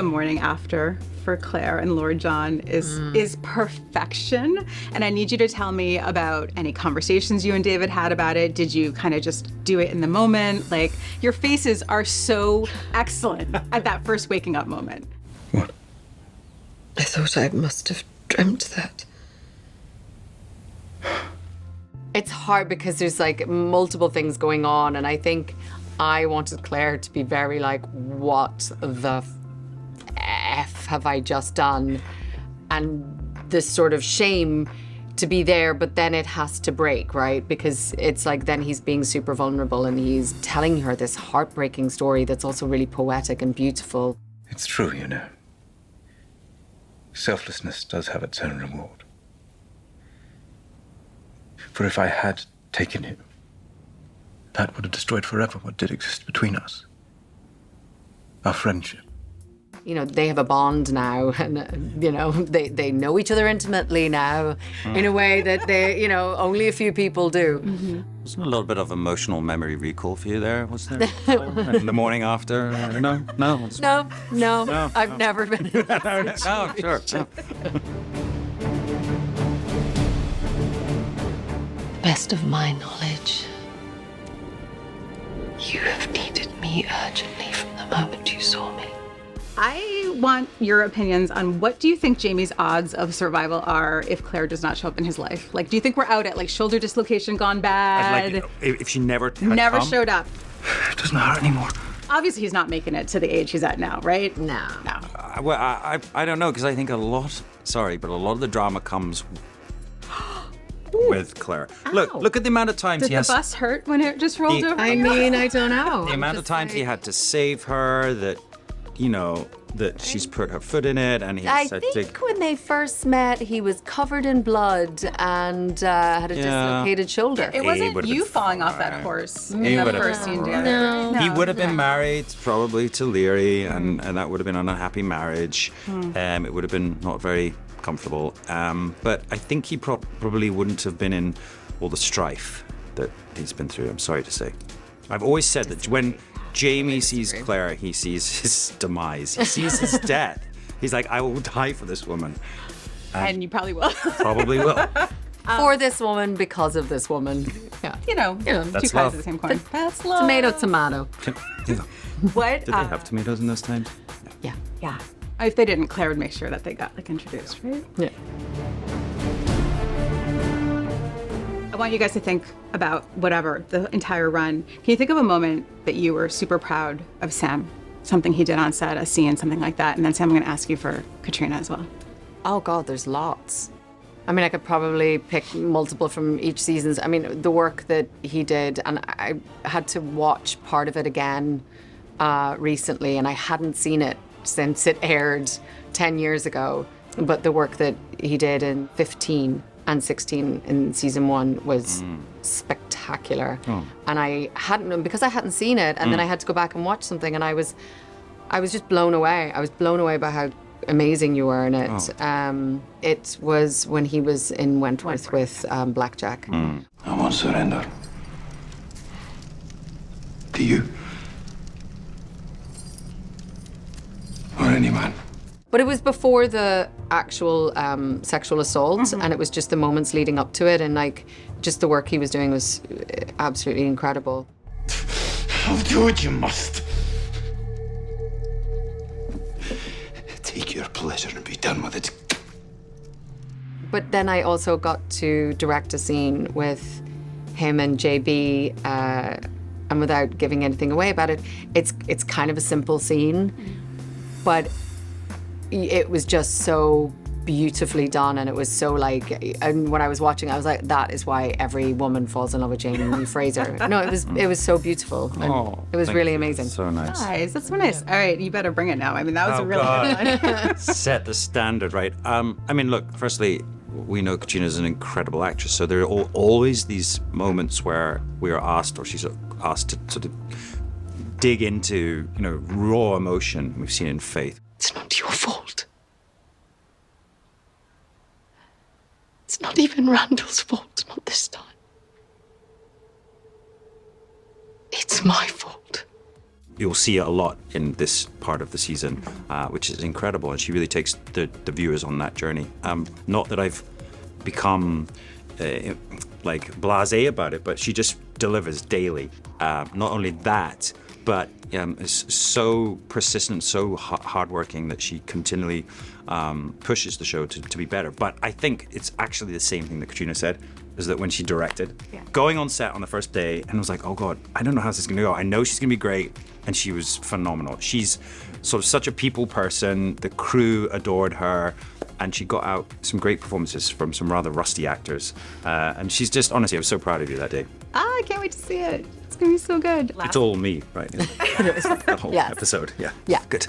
the morning after for Claire and Lord John is perfection. And I need you to tell me about any conversations you and David had about it. Did you kind of just do it in the moment? Like, your faces are so excellent at that first waking up moment. What? I thought I must have dreamt that. It's hard because there's like multiple things going on, and I think I wanted Claire to be very like, what the F have I just done? And this sort of shame to be there, but then it has to break, right? Because it's like then he's being super vulnerable and he's telling her this heartbreaking story that's also really poetic and beautiful. It's true, you know. Selflessness does have its own reward. For if I had taken him, that would have destroyed forever what did exist between us. Our friendship. You know, they have a bond now, and, you know, they know each other intimately now in a way that they, you know, only a few people do. Mm-hmm. Wasn't a little bit of emotional memory recall for you there, was there? In the morning after? No? No, I've never been. No, sure. No. Best of my knowledge, you have needed me urgently from the moment you saw me. I want your opinions on what do you think Jamie's odds of survival are if Claire does not show up in his life? Like, do you think we're out at like shoulder dislocation gone bad? Like, if she never showed up. It doesn't hurt anymore. Obviously, he's not making it to the age he's at now, right? No. Well, I don't know, because I think a lot of the drama comes with Claire. Look at the amount of times Did the bus hurt when it just rolled over? I mean, I don't know. The amount of times he had to save her, that, you know, that she's put her foot in it, and I think when they first met, he was covered in blood and had a dislocated shoulder. It wasn't would've you been falling off fine. that horse He in the would've first been scene fine. together. He would have been married probably to Leary, and that would have been an unhappy marriage. It would have been not very comfortable. But I think he probably wouldn't have been in all the strife that he's been through, I'm sorry to say. I've always said that when Jamie sees Claire, he sees his demise. He sees his death. He's like, I will die for this woman. And you probably will. Probably will. For this woman, because of this woman. Yeah. You know, two That's sides love. of the same coin. That's love. Tomato. What? Did they have tomatoes in those times? Yeah. If they didn't, Claire would make sure that they got like introduced, right? Yeah. I want you guys to think about whatever, the entire run. Can you think of a moment that you were super proud of Sam? Something he did on set, a scene, something like that. And then Sam, I'm going to ask you for Caitríona as well. Oh God, there's lots. I mean, I could probably pick multiple from each season. I mean, the work that he did, and I had to watch part of it again recently, and I hadn't seen it since it aired 10 years ago. But the work that he did in 15 and 16 in season 1 was spectacular. And I hadn't, because I hadn't seen it, and then I had to go back and watch something, and I was just blown away. I was blown away by how amazing you were in it. It was when he was in Wentworth with Blackjack. I won't surrender. To you. Or any man. But it was before the actual sexual assault, and it was just the moments leading up to it, and like just the work he was doing was absolutely incredible. I'll do what you must. Take your pleasure and be done with it. But then I also got to direct a scene with him and JB, and without giving anything away about it, it's kind of a simple scene, but it was just so beautifully done, and it was so like, and when I was watching, I was like, that is why every woman falls in love with Jamie Fraser. No, it was so beautiful. And it was really amazing. So nice. Nice, that's so nice. All right, you better bring it now. I mean, that was a really good one. Set the standard, right? I mean, look, firstly, we know Caitríona is an incredible actress, so there are always these moments where we are asked, or she's asked to sort of dig into, you know, raw emotion. We've seen it in Faith. It's not your fault. It's not even Randall's fault, not this time. It's my fault. you'll see it a lot in this part of the season, which is incredible. And she really takes the viewers on that journey. Not that I've become like blasé about it, but she just delivers daily. Not only that, but is so persistent, so hardworking that she continually pushes the show to be better. But I think it's actually the same thing that Caitríona said, is that when she directed, going on set on the first day and was like, oh God, I don't know how this is going to go. I know she's going to be great. And she was phenomenal. She's sort of such a people person. The crew adored her. And she got out some great performances from some rather rusty actors. And she's just, honestly, I was so proud of you that day. I can't wait to see it. It's going to be so good. It's all me, right? The whole Yes. episode. Yeah. Yeah. Good.